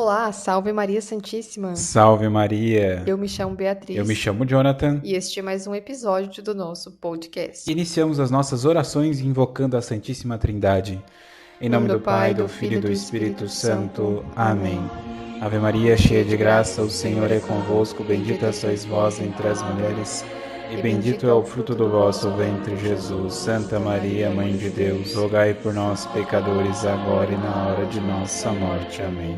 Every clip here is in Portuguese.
Olá, salve Maria Santíssima. Salve Maria! Eu me chamo Beatriz. Eu me chamo Jonathan. E este é mais um episódio do nosso podcast. Iniciamos as nossas orações invocando a Santíssima Trindade. Em nome do Pai, do Filho e do Espírito Santo. Amém. Ave Maria, cheia de graça, o Senhor é convosco. Bendita sois vós entre as mulheres, e bendito é o fruto do vosso ventre, Jesus. Santa Maria, Mãe de Deus, rogai por nós, pecadores, agora e na hora de nossa morte. Amém.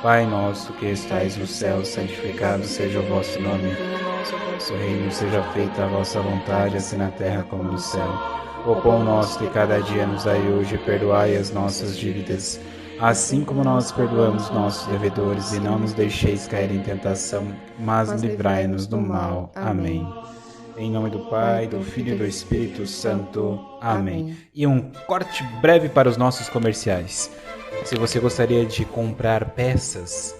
Pai nosso que estais no céu, santificado seja o vosso nome. Venha a nós o vosso O reino seja feita a vossa vontade, assim na terra como no céu. O pão nosso de cada dia nos dai hoje, perdoai as nossas dívidas, assim como nós perdoamos nossos devedores, e não nos deixeis cair em tentação, mas livrai-nos do mal. Amém. Em nome do Pai, do Filho e do Espírito Santo. Amém. E um corte breve para os nossos comerciais. Se você gostaria de comprar peças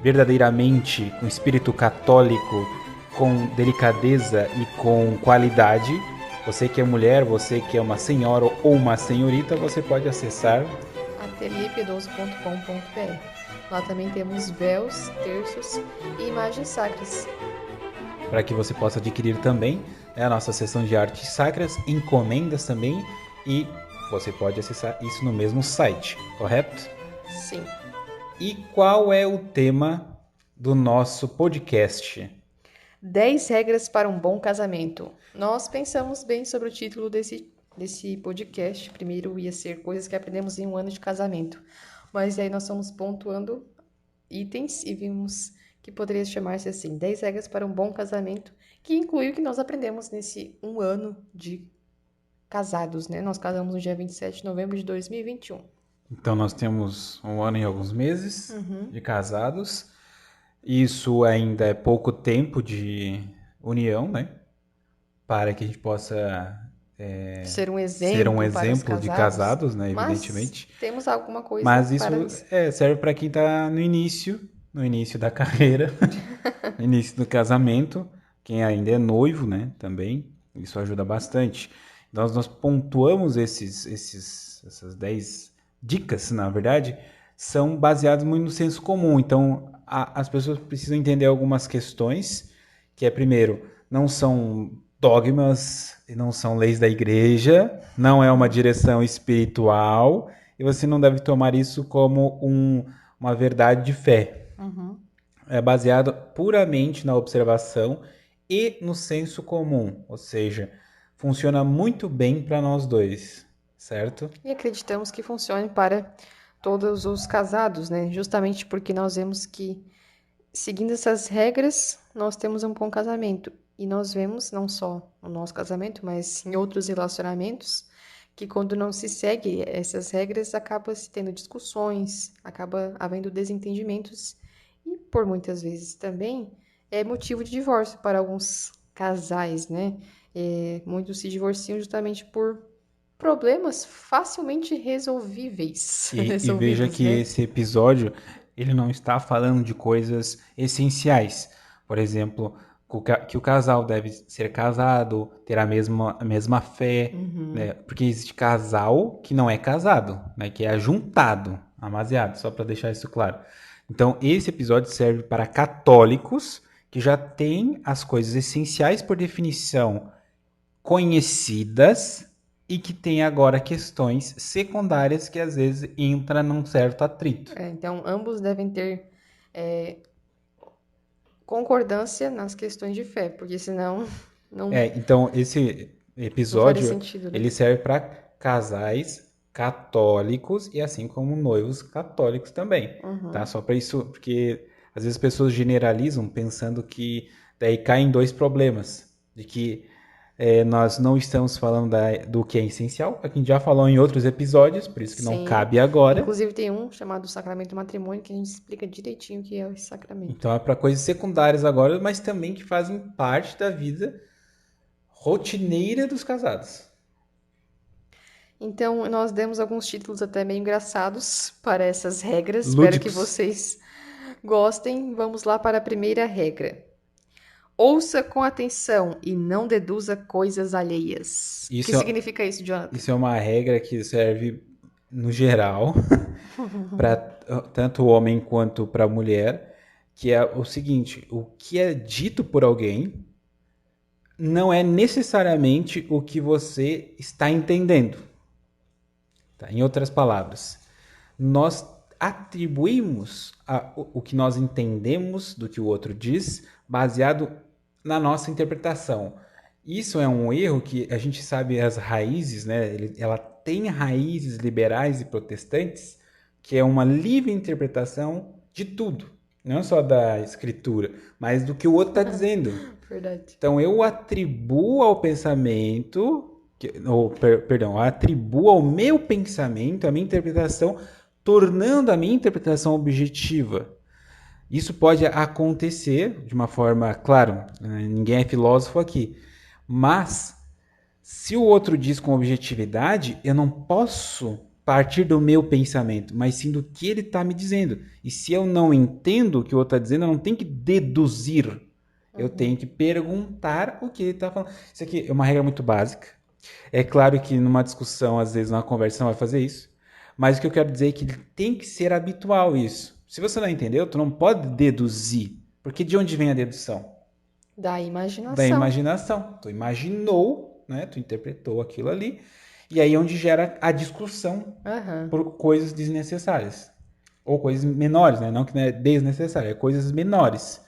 verdadeiramente com espírito católico, com delicadeza e com qualidade, você que é mulher, você que é uma senhora ou uma senhorita, você pode acessar ateliêpiedoso.com.br. Lá também temos véus, terços e imagens sacras. para que você possa adquirir também a nossa seção de artes sacras, encomendas também, e você pode acessar isso no mesmo site, correto? Sim. E qual é o tema do nosso podcast? 10 regras para um bom casamento. Nós pensamos bem sobre o título desse podcast. Primeiro ia ser coisas que aprendemos em um ano de casamento. Mas aí nós estamos pontuando itens e vimos que poderia chamar-se assim, 10 regras para um bom casamento, que inclui o que nós aprendemos nesse um ano de casados, né? Nós casamos no dia 27 de novembro de 2021. Então nós temos um ano e alguns meses de casados. Isso ainda é pouco tempo de união, né? Para que a gente possa Ser um ser um exemplo para os exemplo de casados, casados, né? mas Evidentemente. temos alguma coisa Mas isso para... serve para quem está no início da carreira, no início do casamento, quem ainda é noivo, né? Também, isso ajuda bastante. Então, nós pontuamos essas 10 dicas, na verdade, são baseadas muito no senso comum. Então, as pessoas precisam entender algumas questões, que é, primeiro, não são dogmas, não são leis da igreja, não é uma direção espiritual, e você não deve tomar isso como uma verdade de fé. É baseado puramente na observação e no senso comum, ou seja, funciona muito bem para nós dois, certo? E acreditamos que funcione para todos os casados, né? Justamente porque nós vemos que, seguindo essas regras, nós temos um bom casamento. E nós vemos, não só no nosso casamento, mas em outros relacionamentos, que quando não se segue essas regras, acaba se tendo discussões, acaba havendo desentendimentos e, por muitas vezes também, é motivo de divórcio para alguns casais, né? Muitos se divorciam justamente por problemas facilmente resolvíveis. E veja que né? esse episódio, ele não está falando de coisas essenciais. Por exemplo, que o casal deve ser casado, ter a mesma fé, né? Porque existe casal que não é casado, né? Que é ajuntado, amasiado, só para deixar isso claro. Então, esse episódio serve para católicos que já têm as coisas essenciais por definição conhecidas e que tem agora questões secundárias que às vezes entra num certo atrito. Então, ambos devem ter concordância nas questões de fé, porque senão não Então esse faria episódio sentido, né? ele serve para casais católicos e assim como noivos católicos também, tá? Só para isso, porque às vezes as pessoas generalizam pensando que daí caem dois problemas, de que nós não estamos falando do que é essencial, a gente já falou em outros episódios, por isso que não Sim. cabe agora. Inclusive tem um chamado Sacramento do Matrimônio que a gente explica direitinho o que é esse sacramento. Então é para coisas secundárias agora, mas também que fazem parte da vida rotineira dos casados. Então, nós demos alguns títulos até meio engraçados para essas regras. Lúdicos. Espero que vocês gostem. Vamos lá para a primeira regra. Ouça com atenção e não deduza coisas alheias. O que significa isso, Jonathan? Isso é uma regra que serve, no geral, para tanto o homem quanto para a mulher, que é o seguinte: o que é dito por alguém não é necessariamente o que você está entendendo. Tá? Em outras palavras, nós atribuímos o que nós entendemos do que o outro diz baseado na nossa interpretação. Isso é um erro que a gente sabe as raízes, né? Ela tem raízes liberais e protestantes, que é uma livre interpretação de tudo, não só da escritura, mas do que o outro está dizendo. Verdade. Então eu atribuo ao pensamento, perdão, atribuo ao meu pensamento, a minha interpretação, tornando a minha interpretação objetiva. Isso pode acontecer de uma forma, claro, ninguém é filósofo aqui, mas se o outro diz com objetividade, eu não posso partir do meu pensamento, mas sim do que ele está me dizendo. E se eu não entendo o que o outro está dizendo, eu não tenho que deduzir. Eu tenho que perguntar o que ele está falando. Isso aqui é uma regra muito básica. É claro que numa discussão, às vezes, numa conversa, você não vai fazer isso. Mas o que eu quero dizer é que tem que ser habitual isso. Se você não entendeu, tu não pode deduzir. Porque de onde vem a dedução? Da Da imaginação. imaginação. Tu imaginou, né? Tu interpretou aquilo ali. E aí é onde gera a discussão Aham. por coisas desnecessárias. Ou coisas menores, né? Não que não é desnecessário, é coisas menores.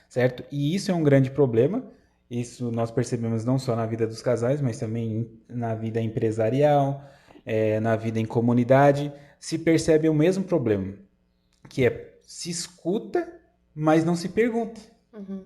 Certo? E isso é um grande problema. Isso nós percebemos não só na vida dos casais, mas também na vida empresarial, na vida em comunidade. Se percebe o mesmo problema, que é se escuta, mas não se pergunta. Uhum.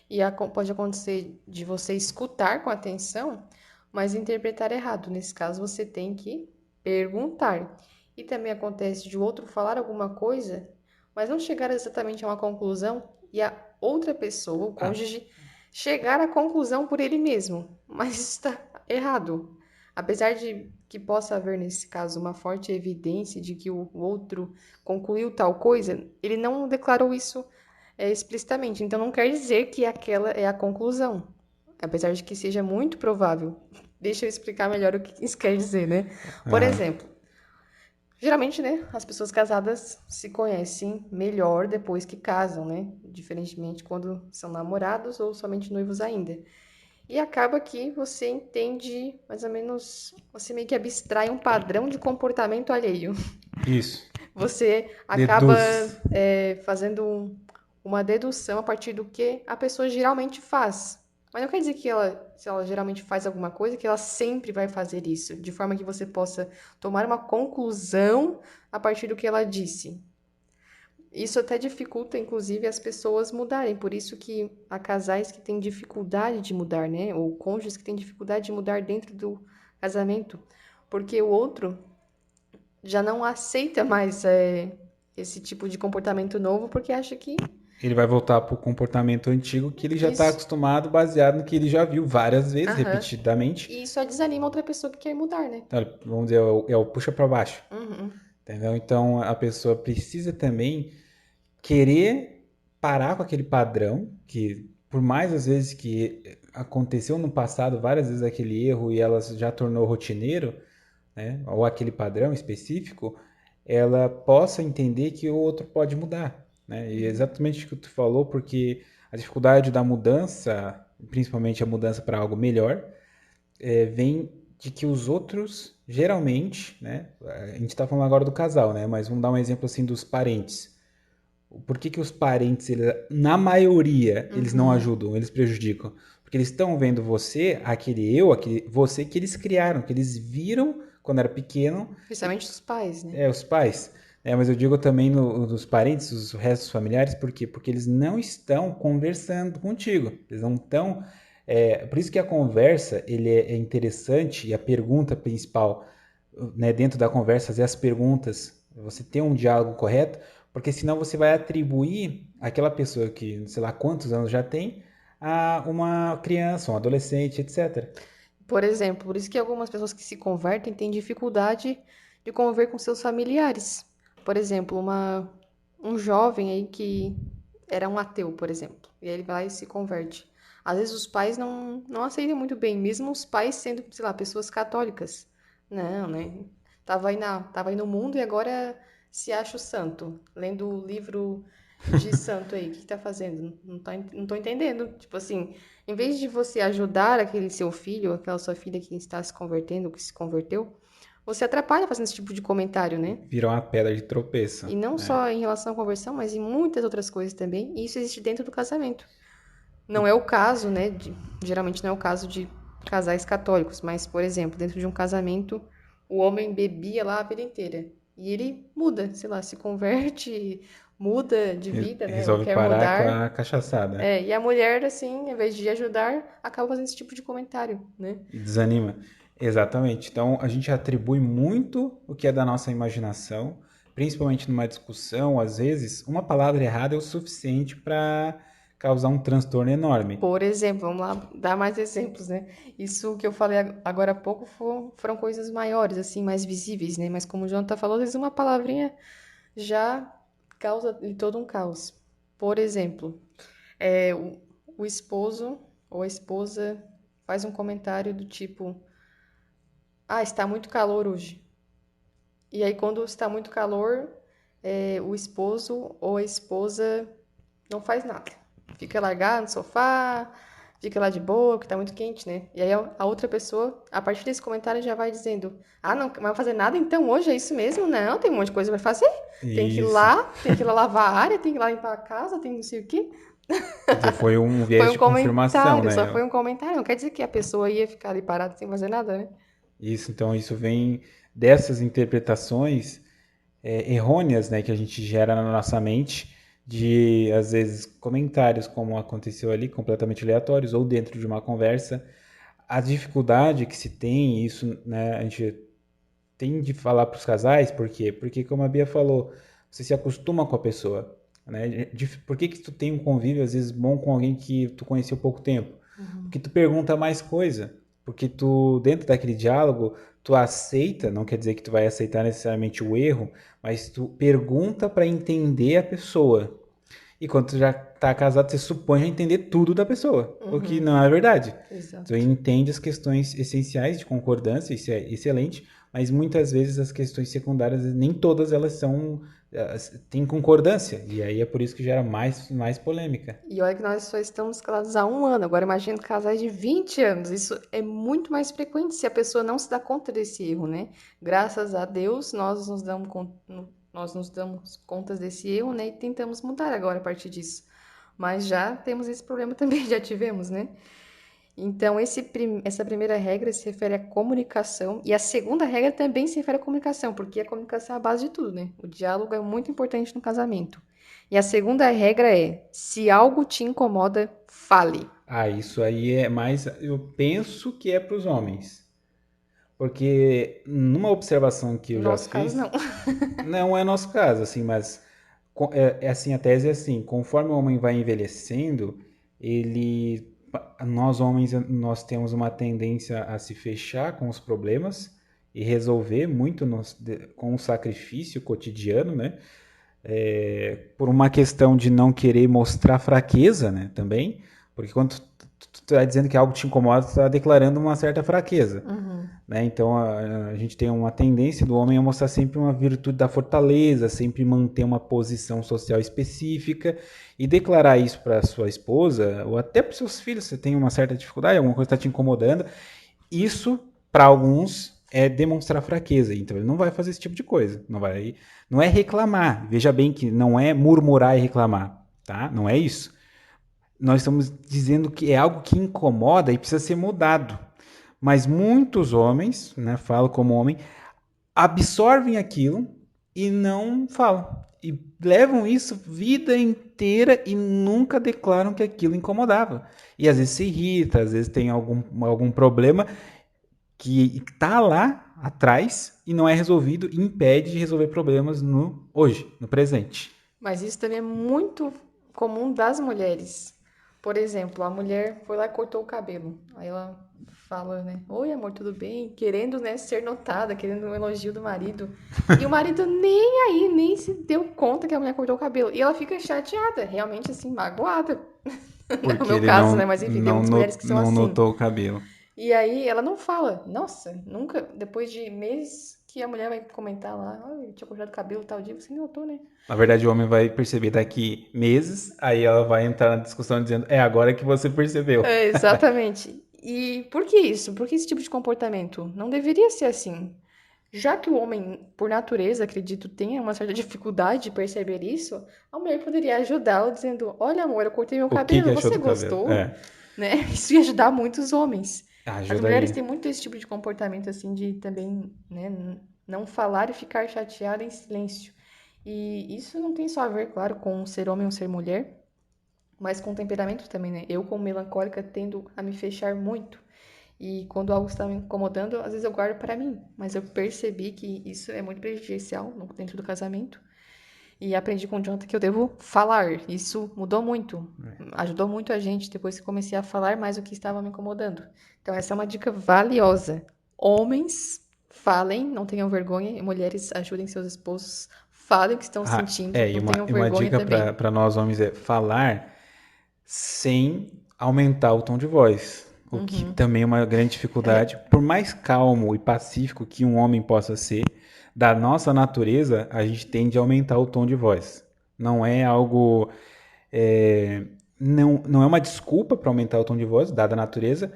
E pode acontecer de você escutar com atenção, mas interpretar errado. Nesse caso, você tem que perguntar. E também acontece de o outro falar alguma coisa, mas não chegar exatamente a uma conclusão e a outra pessoa, o Ah, cônjuge, chegar à conclusão por ele mesmo, mas está errado. Apesar de que possa haver, nesse caso, uma forte evidência de que o outro concluiu tal coisa, ele não declarou isso explicitamente. Então, não quer dizer que aquela é a conclusão, apesar de que seja muito provável. Deixa eu explicar melhor o que isso quer dizer, né? Por aham. exemplo, geralmente, né, as pessoas casadas se conhecem melhor depois que casam, né? Diferentemente quando são namorados ou somente noivos ainda. E acaba que você entende, mais ou menos, você meio que abstrai um padrão de comportamento alheio. Isso. Você acaba Deduz. fazendo uma dedução a partir do que a pessoa geralmente faz. Mas não quer dizer que ela, se ela geralmente faz alguma coisa, que ela sempre vai fazer isso, de forma que você possa tomar uma conclusão a partir do que ela disse. Isso até dificulta, inclusive, as pessoas mudarem. Por isso que há casais que têm dificuldade de mudar, né? Ou cônjuges que têm dificuldade de mudar dentro do casamento. Porque o outro já não aceita mais esse tipo de comportamento novo, porque acha que Ele vai voltar para o comportamento antigo que ele já está isso. acostumado, baseado no que ele já viu várias vezes, Aham. repetidamente. E só desanima outra pessoa que quer mudar, né? Então, vamos dizer, é o puxa para baixo. Uhum. Entendeu? Então a pessoa precisa também querer parar com aquele padrão que, por mais às vezes que aconteceu no passado, várias vezes aquele erro e ela já tornou rotineiro, né? Ou aquele padrão específico, ela possa entender que o outro pode mudar, né? E é exatamente o que tu falou, porque a dificuldade da mudança, principalmente a mudança para algo melhor, vem de que os outros, geralmente, né? A gente está falando agora do casal, né? Mas vamos dar um exemplo assim dos parentes. Por que os parentes, na maioria, eles não Uhum. ajudam, eles prejudicam? Porque eles estão vendo você, aquele você que eles criaram, que eles viram quando era pequeno, Principalmente os pais, né? os pais. Mas eu digo também nos parentes, os restos familiares, por quê? Porque eles não estão conversando contigo. Eles não estão. Por isso que a conversa ele é interessante e a pergunta principal, né, dentro da conversa, fazer as perguntas, você ter um diálogo correto, porque senão você vai atribuir aquela pessoa que, sei lá quantos anos já tem, a uma criança, um adolescente, etc. Por exemplo, por isso que algumas pessoas que se convertem têm dificuldade de conviver com seus familiares. Por exemplo, um jovem aí que era um ateu, por exemplo, e aí ele vai e se converte. Às vezes os pais não aceitam muito bem, mesmo os pais sendo, sei lá, pessoas católicas. Não, né? Tava aí no mundo e agora se acha o santo, lendo o livro de santo aí, o que tá fazendo? Não tô entendendo. Tipo assim, em vez de você ajudar aquele seu filho, aquela sua filha que está se convertendo, que se converteu, você atrapalha fazendo esse tipo de comentário, né? Virou uma pedra de tropeço, E não né? só em relação à conversão, mas em muitas outras coisas também. E isso existe dentro do casamento. Não é o caso, né? Geralmente não é o caso de casais católicos, mas, por exemplo, dentro de um casamento, o homem bebia lá a vida inteira. E ele muda, sei lá, se converte, muda de vida, né? Ou Resolve quer parar com mudar. a cachaçada É, e a mulher, assim, em vez de ajudar, acaba fazendo esse tipo de comentário, né? e desanima. Exatamente. Então, a gente atribui muito o que é da nossa imaginação, principalmente numa discussão, às vezes, uma palavra errada é o suficiente para causar um transtorno enorme. Por exemplo, vamos lá dar mais exemplos, né? Isso que eu falei agora há pouco foram coisas maiores, assim, mais visíveis, né? Mas como o Jonathan falou, às vezes uma palavrinha já causa todo um caos. Por exemplo, o esposo ou a esposa faz um comentário do tipo: Ah, está muito calor hoje. E aí, quando está muito calor, o esposo ou a esposa não faz nada. Fica largado no sofá, fica lá de boa, porque tá muito quente, né? E aí a outra pessoa, a partir desse comentário, já vai dizendo: Ah, não vai fazer nada então hoje? É isso mesmo? Não, tem um monte de coisa pra fazer. Isso. Tem que ir lá lavar a área, tem que ir lá limpar a casa, tem não sei o quê. Quer dizer, foi um Foi viés um de confirmação, comentário, né? só foi um comentário. Não quer dizer que a pessoa ia ficar ali parada sem fazer nada, né? Isso, então, isso vem dessas interpretações errôneas, né, que a gente gera na nossa mente, de, às vezes, comentários como aconteceu ali, completamente aleatórios, ou dentro de uma conversa. A dificuldade que se tem, isso, né, a gente tem de falar para os casais, por quê? Porque, como a Bia falou, você se acostuma com a pessoa, né? Por que que tu tem um convívio, às vezes, bom com alguém que tu conheceu pouco tempo? Porque tu pergunta mais coisa, porque tu, dentro daquele diálogo, tu aceita, não quer dizer que tu vai aceitar necessariamente o erro, mas tu pergunta para entender a pessoa. E quando tu já tá casado, você supõe já entender tudo da pessoa, o que não é verdade. Tu Exato. entende as questões essenciais de concordância, isso é excelente, mas muitas vezes as questões secundárias, nem todas elas são, têm concordância, e aí é por isso que gera mais polêmica. E olha que nós só estamos casados há um ano. Agora imagina casais de 20 anos. Isso é muito mais frequente se a pessoa não se dá conta desse erro, né? Graças a Deus, nós nos damos contas desse erro, né? E tentamos mudar agora a partir disso. Mas já temos esse problema também, já tivemos, né? Então, essa primeira regra se refere à comunicação, e a segunda regra também se refere à comunicação, porque a comunicação é a base de tudo, né? O diálogo é muito importante no casamento. E a segunda regra é: se algo te incomoda, fale. Ah, isso aí é mais, eu penso que é para os homens, porque numa observação que eu No já nosso caso, fiz, não. não é nosso caso, assim, mas é assim, a tese é assim, conforme o homem vai envelhecendo, nós homens, nós temos uma tendência a se fechar com os problemas e resolver muito com o sacrifício cotidiano, né? Por uma questão de não querer mostrar fraqueza, né? Também, porque quando tu tá dizendo que algo te incomoda, tu tá declarando uma certa fraqueza. Né? Então a gente tem uma tendência do homem a mostrar sempre uma virtude da fortaleza, sempre manter uma posição social específica e declarar isso para sua esposa ou até para seus filhos. Você tem uma certa dificuldade, alguma coisa está te incomodando. Isso para alguns é demonstrar fraqueza. Então ele não vai fazer esse tipo de coisa. Não é reclamar. Veja bem que não é murmurar e reclamar, tá? Não é isso. Nós estamos dizendo que é algo que incomoda e precisa ser mudado. Mas muitos homens, né, falo como homem, absorvem aquilo e não falam. E levam isso vida inteira e nunca declaram que aquilo incomodava. E às vezes se irrita, às vezes tem algum problema que está lá atrás e não é resolvido e impede de resolver problemas no hoje, no presente. Mas isso também é muito comum das mulheres. Por exemplo, a mulher foi lá e cortou o cabelo. Aí ela fala, né? Oi, amor, tudo bem? Querendo, né, ser notada, querendo um elogio do marido. E o marido nem aí, nem se deu conta que a mulher cortou o cabelo. E ela fica chateada, realmente assim, magoada. Não é o Porque meu ele caso, né? Mas enfim, tem muitas mulheres que são não assim. notou o cabelo. E aí ela não fala, nossa, nunca, depois de meses que a mulher vai comentar lá, eu tinha cortado o cabelo tal dia, você notou, né? Na verdade, o homem vai perceber daqui meses, aí ela vai entrar na discussão dizendo, é agora que você percebeu. É, exatamente. E por que isso? Por que esse tipo de comportamento? Não deveria ser assim. Já que o homem, por natureza, acredito, tenha uma certa dificuldade de perceber isso, a mulher poderia ajudá-lo dizendo: Olha, amor, eu cortei meu O que que cabelo, achou você do cabelo? gostou? É, Né? Isso ia ajudar muitos homens. As mulheres ajudaria. têm muito esse tipo de comportamento, assim, de também, né, não falar e ficar chateada em silêncio. E isso não tem só a ver, claro, com ser homem ou ser mulher, mas com temperamento também, né? Eu, como melancólica, tendo a me fechar muito. E quando algo está me incomodando, às vezes eu guardo para mim. Mas eu percebi que isso é muito prejudicial dentro do casamento. E aprendi com o Jonathan que eu devo falar. Isso mudou muito. Ajudou muito a gente depois que comecei a falar mais o que estava me incomodando. Então, essa é uma dica valiosa. Homens, falem, não tenham vergonha. E mulheres, ajudem seus esposos. Falem o que estão sentindo. E Não uma, tenham e uma vergonha dica também. para nós homens é falar sem aumentar o tom de voz. O que também é uma grande dificuldade. Por mais calmo e pacífico que um homem possa ser, da nossa natureza, a gente tende a aumentar o tom de voz. Não é algo. Não é uma desculpa para aumentar o tom de voz, dada a natureza,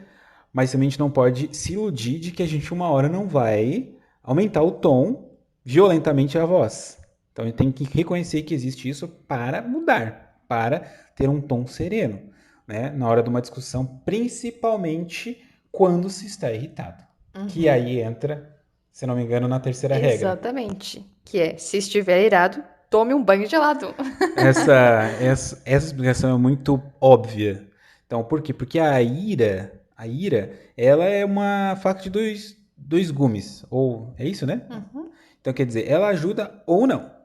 mas também a gente não pode se iludir de que a gente uma hora não vai aumentar o tom violentamente a voz. Então a gente tem que reconhecer que existe isso para mudar, para ter um tom sereno, né? Na hora de uma discussão, principalmente quando se está irritado. Que aí entra, se não me engano, na terceira regra. Exatamente. Que é, se estiver irado, tome um banho gelado. Essa explicação é muito óbvia. Então, por quê? Porque a ira, ela é uma faca de dois gumes. Ou, é isso, né? Então, quer dizer, ela ajuda ou não.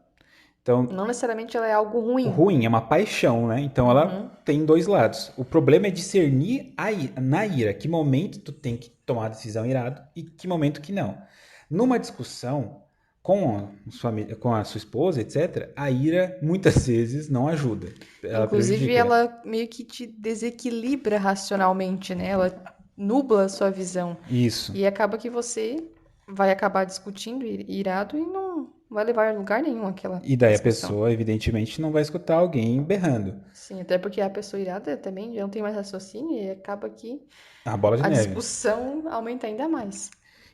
Então, Não necessariamente ela é algo o ruim. ruim é uma paixão, né? Então, ela tem dois lados. O problema é discernir na ira que momento tu tem que tomar a decisão irado e que momento que não. Numa discussão com a sua esposa, etc., a ira muitas vezes não ajuda. Ela Inclusive, prejudica. ela meio que te desequilibra racionalmente, né? Ela nubla a sua visão. Isso. E acaba que você vai acabar discutindo, irado, e não vai levar a lugar nenhum aquela E daí a discussão. pessoa, evidentemente, não vai escutar alguém berrando. Sim, até porque a pessoa irada também já não tem mais raciocínio e acaba que A bola de a neve. discussão aumenta ainda mais.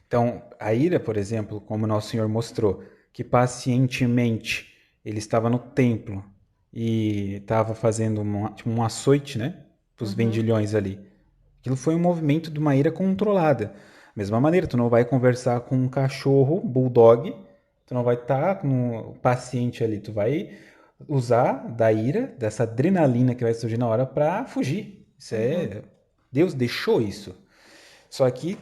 Então, a ira, por exemplo, como Nosso Senhor mostrou, que pacientemente ele estava no templo e estava fazendo tipo um açoite, né? Para os vendilhões ali. Aquilo foi um movimento de uma ira controlada. Mesma maneira, tu não vai conversar com um cachorro, bulldog, tu não vai estar com um paciente ali, tu vai usar da ira, dessa adrenalina que vai surgir na hora para fugir. Isso é. Deus deixou isso. Só que,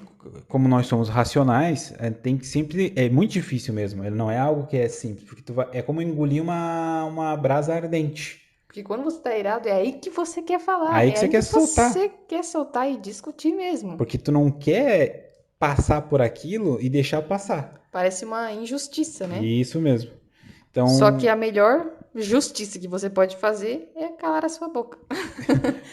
como nós somos racionais, tem que sempre. É muito difícil mesmo. Ele não é algo que é simples. Porque é como engolir uma brasa ardente. Porque quando você tá irado, é aí que você quer falar, Aí é que você aí quer que soltar. você quer soltar e discutir mesmo. Porque tu não quer passar por aquilo e deixar passar. Parece uma injustiça, né? Isso mesmo. Só que Então, a melhor justiça que você pode fazer é calar a sua boca.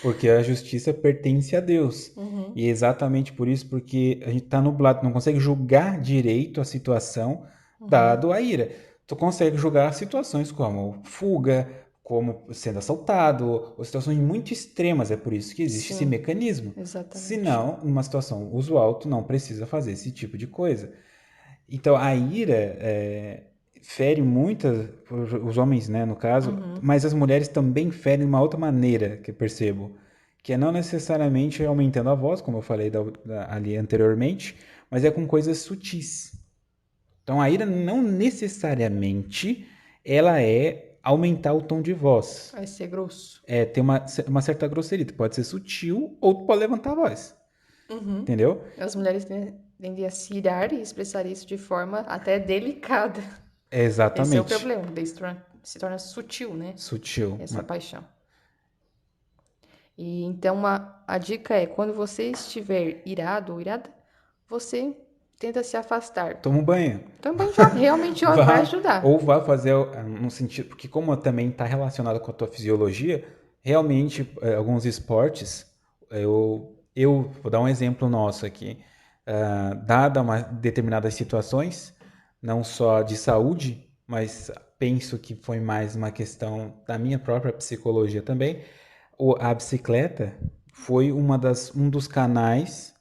porque a justiça pertence a Deus. E é exatamente por isso, porque a gente está nublado, não consegue julgar direito a situação dado a ira. Tu consegue julgar situações como fuga, como sendo assaltado, ou situações muito extremas. É por isso que existe esse Sim, mecanismo. Se exatamente. não, numa situação usual, tu não precisa fazer esse tipo de coisa. Então, a ira fere muitas, os homens, né, no caso, mas as mulheres também ferem de uma outra maneira, que eu percebo, que é não necessariamente aumentando a voz, como eu falei ali anteriormente, mas é com coisas sutis. Então, a ira não necessariamente ela é aumentar o tom de voz. Vai ser grosso. É ter uma certa grosseria. Tu pode ser sutil ou tu pode levantar a voz. Entendeu? As mulheres tendem a se irar e expressar isso de forma até delicada. Esse é o Exatamente. problema, daí se torna sutil, né? Sutil. Essa paixão. E então a dica é, quando você estiver irado ou irada, você tenta se afastar. Toma um banho. Também já realmente vai ajudar. Ou vá fazer no sentido, porque como também está relacionado com a tua fisiologia, realmente alguns esportes, eu vou dar um exemplo nosso aqui, dada uma determinadas situações, não só de saúde, mas penso que foi mais uma questão da minha própria psicologia também. A bicicleta foi um dos canais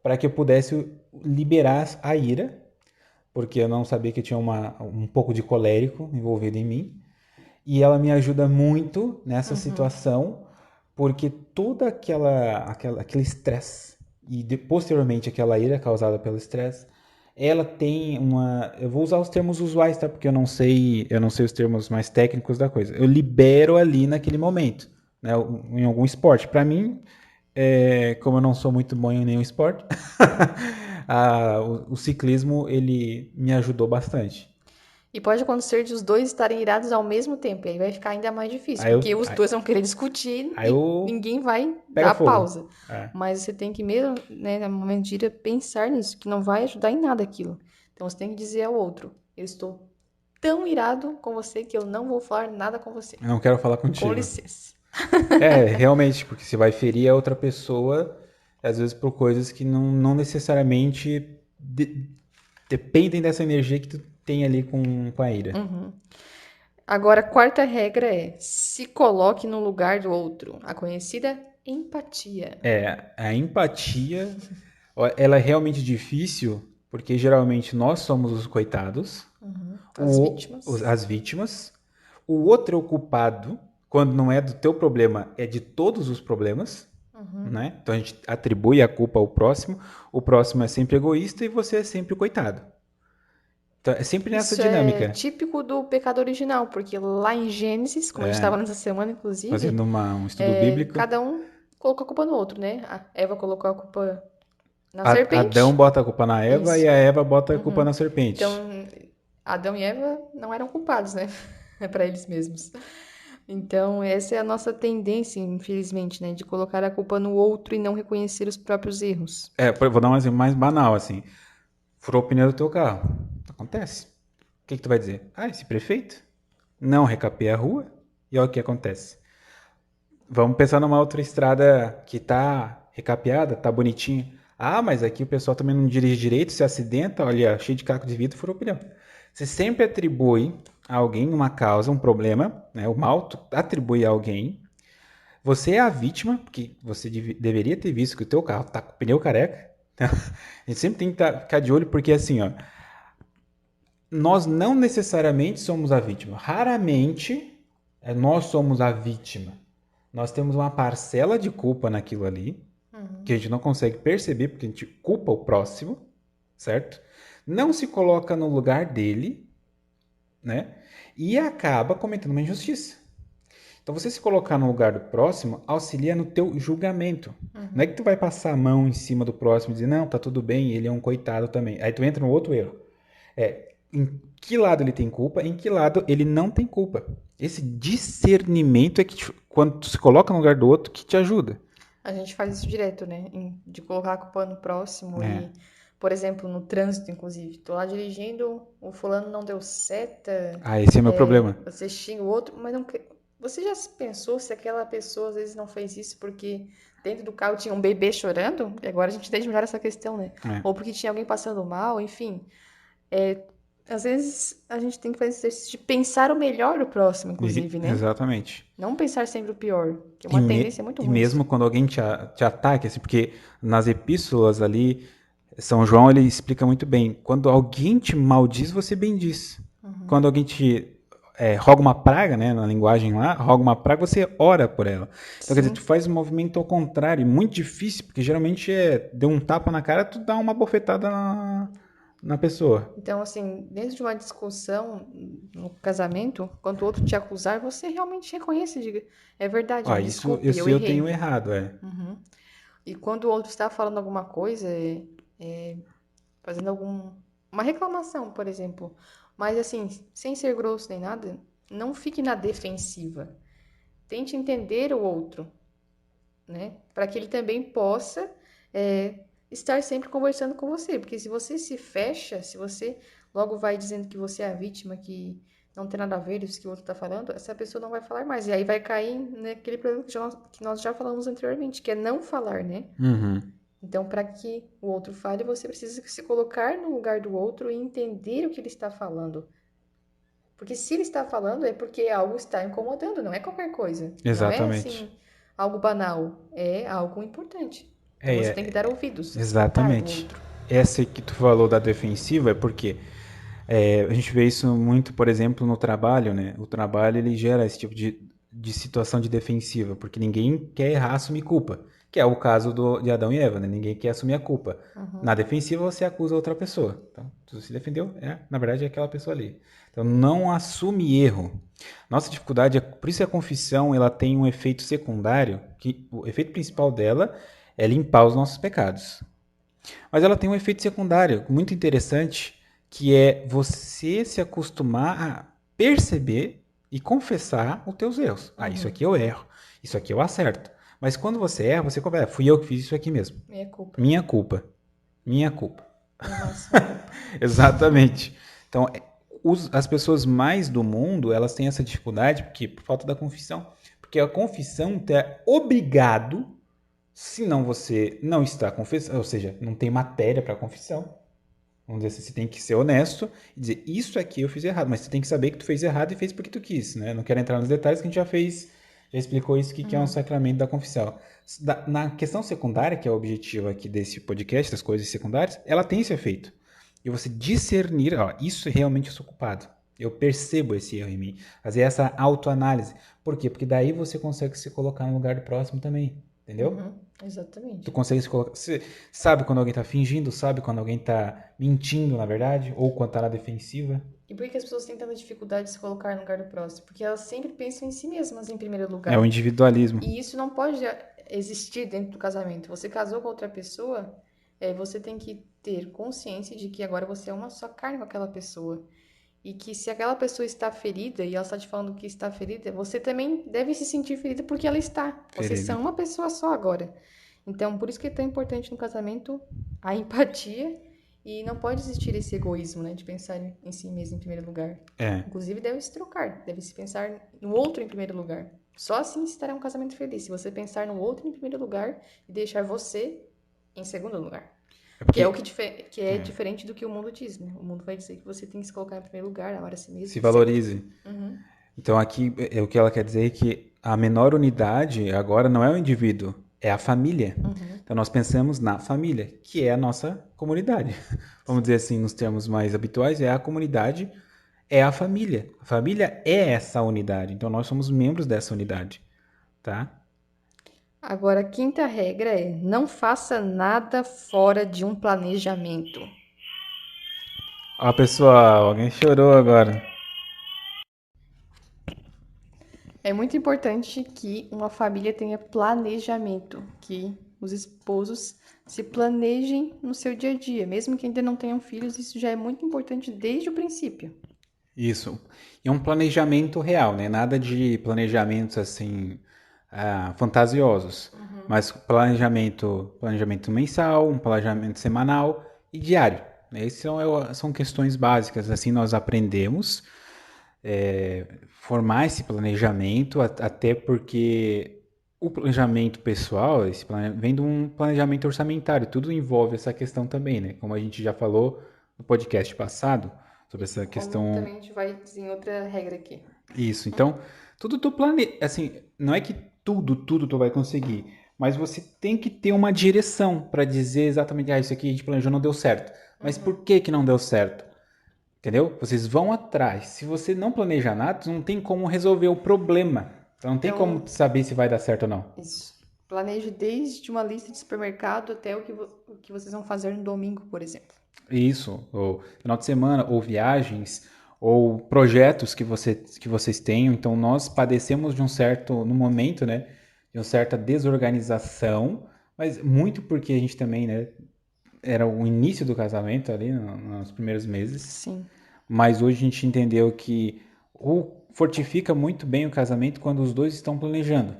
para que eu pudesse liberar a ira, porque eu não sabia que tinha um pouco de colérico envolvido em mim. E ela me ajuda muito nessa Uhum. situação, porque toda aquele estresse e posteriormente aquela ira causada pelo estresse, ela tem uma, eu vou usar os termos usuais, tá? Porque eu não sei os termos mais técnicos da coisa. Eu libero ali naquele momento, né? Em algum esporte. Para mim, como eu não sou muito bom em nenhum esporte, o ciclismo ele me ajudou bastante. E pode acontecer de os dois estarem irados ao mesmo tempo, e aí vai ficar ainda mais difícil, Aí eu, porque os aí, dois vão querer discutir aí e eu ninguém vai pega dar fogo. pausa. É. Mas você tem que mesmo, né, no momento de ira, pensar nisso, que não vai ajudar em nada aquilo. Então você tem que dizer ao outro: eu estou tão irado com você que eu não vou falar nada com você. Eu não quero falar Com contigo. licença. Realmente, porque você vai ferir a outra pessoa, às vezes por coisas que não necessariamente dependem dessa energia que tu tem ali com a ira. Agora, a quarta regra é: se coloque no lugar do outro. A conhecida empatia. A empatia, ela é realmente difícil, porque geralmente nós somos os coitados, As vítimas. as vítimas, o outro é o culpado, quando não é do teu problema, é de todos os problemas, né? Então a gente atribui a culpa ao próximo, o próximo é sempre egoísta e você é sempre o coitado. Então, é sempre nessa Isso é dinâmica. típico do pecado original, porque lá em Gênesis, como a gente estava nessa semana, inclusive, Fazendo um estudo bíblico, cada um colocou a culpa no outro, né? A Eva colocou a culpa na serpente. Adão bota a culpa na Eva e Isso. a Eva bota a culpa na serpente. Então, Adão e Eva não eram culpados, né? É para eles mesmos. Então, essa é a nossa tendência, infelizmente, né? De colocar a culpa no outro e não reconhecer os próprios erros. Vou dar um exemplo mais banal, assim. Furou o pneu do teu carro. Acontece. O que tu vai dizer? Esse prefeito não recapeia a rua e olha o que acontece. Vamos pensar numa outra estrada que tá recapeada, tá bonitinha. Mas aqui o pessoal também não dirige direito, se acidenta, olha, cheio de caco de vidro, furou o pneu. Você sempre atribui a alguém uma causa, um problema, né? O mal tu atribui a alguém. Você é a vítima, porque você deveria ter visto que o teu carro tá com o pneu careca. A gente sempre tem que ficar de olho, porque assim, ó, nós não necessariamente somos a vítima. Raramente nós somos a vítima. Nós temos uma parcela de culpa naquilo ali, que a gente não consegue perceber, porque a gente culpa o próximo, certo? Não se coloca no lugar dele, né? E acaba cometendo uma injustiça. Então, você se colocar no lugar do próximo auxilia no teu julgamento. Não é que tu vai passar a mão em cima do próximo e dizer, não, tá tudo bem, ele é um coitado também. Aí tu entra no outro erro. Em que lado ele tem culpa, em que lado ele não tem culpa. Esse discernimento é que, quando tu se coloca no lugar do outro, que te ajuda. A gente faz isso direto, né? De colocar a culpa no próximo É. e, por exemplo, no trânsito, inclusive. Tô lá dirigindo, o fulano não deu seta, Esse é o meu problema. você xinga o outro, mas não. Você já pensou se aquela pessoa às vezes não fez isso porque dentro do carro tinha um bebê chorando? E agora a gente entende melhor essa questão, né? É. Ou porque tinha alguém passando mal, enfim. Às vezes a gente tem que fazer esse exercício de pensar o melhor do próximo, inclusive, né? Exatamente. Não pensar sempre o pior, que é uma tendência muito E ruim isso. mesmo quando alguém te ataque, assim, porque nas epístolas ali, São João ele explica muito bem. Quando alguém te maldiz, você bendiz. Quando alguém te roga uma praga, né, na linguagem lá, roga uma praga, você ora por ela. Então, quer dizer, tu Sim. faz um movimento ao contrário, muito difícil, porque geralmente deu um tapa na cara, tu dá uma bofetada na pessoa. Então, assim, dentro de uma discussão no casamento, quando o outro te acusar, você realmente reconhece e diga, é verdade, me desculpe, eu Isso eu tenho errei. errado, E quando o outro está falando alguma coisa, fazendo uma reclamação, por exemplo, mas assim, sem ser grosso nem nada, não fique na defensiva. Tente entender o outro, né? Para que ele também possa estar sempre conversando com você. Porque se você se fecha, se você logo vai dizendo que você é a vítima, que não tem nada a ver isso que o outro está falando, essa pessoa não vai falar mais. E aí vai cair naquele problema que nós já falamos anteriormente, que é não falar, né? Uhum. Então, para que o outro fale, você precisa se colocar no lugar do outro e entender o que ele está falando. Porque se ele está falando é porque algo está incomodando, não é qualquer coisa. Não é Exatamente. assim, algo banal, é algo importante. Então você tem que É, dar ouvidos, escutar o exatamente. outro. Essa que tu falou da defensiva é porque a gente vê isso muito, por exemplo, no trabalho, né? O trabalho ele gera esse tipo de situação de defensiva, porque ninguém quer errar, assumir culpa, que é o caso de Adão e Eva, né? Ninguém quer assumir a culpa. Na defensiva você acusa outra pessoa. Então, tu se defendeu, na verdade é aquela pessoa ali. Então, não assume erro. Nossa dificuldade é, por isso a confissão, ela tem um efeito secundário, que o efeito principal dela é limpar os nossos pecados. Mas ela tem um efeito secundário muito interessante, que é você se acostumar a perceber e confessar os teus erros. Ah, isso aqui eu erro, isso aqui eu acerto. Mas quando você erra, você começa, fui eu que fiz isso aqui mesmo. Minha culpa. Minha culpa. Minha culpa. Minha máxima culpa. Exatamente. Então, as pessoas mais do mundo, elas têm essa dificuldade porque, por falta da confissão. Porque a confissão é obrigado, se não você não está confessando, ou seja, não tem matéria para confissão. Vamos dizer assim, você tem que ser honesto e dizer, isso aqui eu fiz errado, mas você tem que saber que tu fez errado e fez porque tu quis, né? Não quero entrar nos detalhes que a gente já explicou isso que é um sacramento da confissão. Na questão secundária, que é o objetivo aqui desse podcast, das coisas secundárias, ela tem esse efeito. E você discernir, ó, isso realmente eu sou culpado. Eu percebo esse erro em mim. Fazer essa autoanálise. Por quê? Porque daí você consegue se colocar no lugar do próximo também. Entendeu? Exatamente. Tu consegue se colocar. Você sabe quando alguém tá fingindo, sabe quando alguém tá mentindo, na verdade, ou quando tá na defensiva. E por que as pessoas têm tanta dificuldade de se colocar no lugar do próximo? Porque elas sempre pensam em si mesmas em primeiro É lugar. o individualismo. E isso não pode existir dentro do casamento. Você casou com outra pessoa, você tem que ter consciência de que agora você é uma só carne com aquela pessoa. E que se aquela pessoa está ferida e ela está te falando que está ferida, você também deve se sentir ferida porque ela está. Vocês Ferida. são uma pessoa só agora. Então, por isso que é tão importante no casamento a empatia e não pode existir esse egoísmo, né, de pensar em si mesmo em primeiro lugar. É. Inclusive, deve se trocar, deve se pensar no outro em primeiro lugar. Só assim estará um casamento feliz. Se você pensar no outro em primeiro lugar e deixar você em segundo lugar. Que é o que é diferente do que o mundo diz, né? O mundo vai dizer que você tem que se colocar em primeiro lugar, amar a si mesmo. Se valorize. Então aqui o que ela quer dizer é que a menor unidade agora não é o indivíduo, é a família. Então nós pensamos na família, que é a nossa comunidade. Vamos dizer assim, nos termos mais habituais, é a comunidade, é a família. A família é essa unidade. Então nós somos membros dessa unidade, tá? Agora, a quinta regra é: não faça nada fora de um planejamento. Ó, pessoal, alguém chorou agora. É muito importante que uma família tenha planejamento, que os esposos se planejem no seu dia a dia, mesmo que ainda não tenham filhos, isso já é muito importante desde o princípio. Isso. E é um planejamento real, né? Nada de planejamentos assim fantasiosos, mas planejamento mensal, um planejamento semanal e diário. Essas são questões básicas. Assim nós aprendemos formar esse planejamento, até porque o planejamento pessoal vem de um planejamento orçamentário. Tudo envolve essa questão também, né? Como a gente já falou no podcast passado sobre essa questão. Como também a gente vai dizer em outra regra aqui. Isso. Então, tudo tu planeja. Assim, não é que tudo tu vai conseguir, mas você tem que ter uma direção para dizer exatamente, isso aqui a gente planejou, não deu certo. Mas por que que não deu certo? Entendeu? Vocês vão atrás. Se você não planeja nada, não tem como resolver o problema. Então, não tem como saber se vai dar certo ou não. Isso. Planeje desde uma lista de supermercado até o que vocês vão fazer no domingo, por exemplo. Isso, ou final de semana, ou viagens, ou projetos que vocês tenham. Então, nós padecemos no momento, né, de uma certa desorganização, mas muito porque a gente também, né, era o início do casamento ali, nos primeiros meses. Sim. Mas hoje a gente entendeu que fortifica muito bem o casamento quando os dois estão planejando.